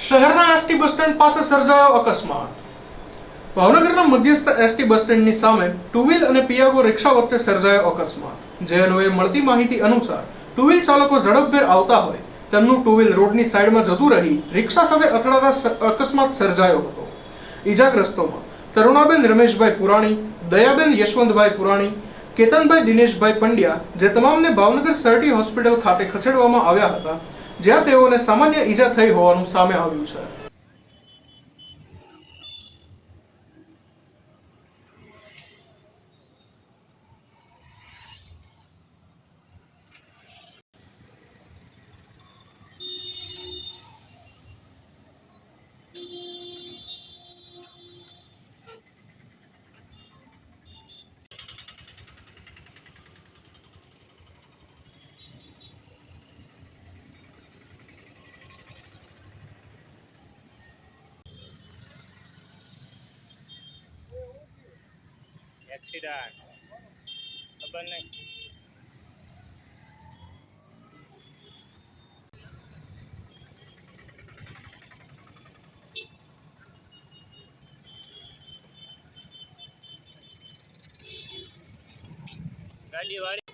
શહેરના ST bus stand પાસે સર્જાયો અકસ્માત। ભાવનગરના મધ્યસ્થ એસટી બસ સ્ટેન્ડની સામે ટુ વ્હીલ અને પિયાગો રિક્ષા વચ્ચે સર્જાયો અકસ્માત। જે અન્વયે મળતી માહિતી અનુસાર ટુ વ્હીલ ચાલકો ઝડપભેર આવતા હોય તેમનું ટુ વ્હીલ રોડની સાઈડમાં જતું રહી રિક્ષા સાથે અથડાતા અકસ્માત સર્જાયો હતો। ઈજાગ્રસ્તોમાં તરુણાબેન રમેશભાઈ પુરાણી, દયાબેન યશવંતભાઈ પુરાણી, કેતનભાઈ દિનેશભાઈ પંડ્યા, જે તમામને ભાવનગર સરટી હોસ્પિટલ ખાતે ખસેડવામાં આવ્યા હતા, જ્યાં તેઓને સામાન્ય ઈજા થઈ હોવાનું સામે આવ્યું છે। एक्सीडेंट खबर नहीं। गाड़ी वाड़ी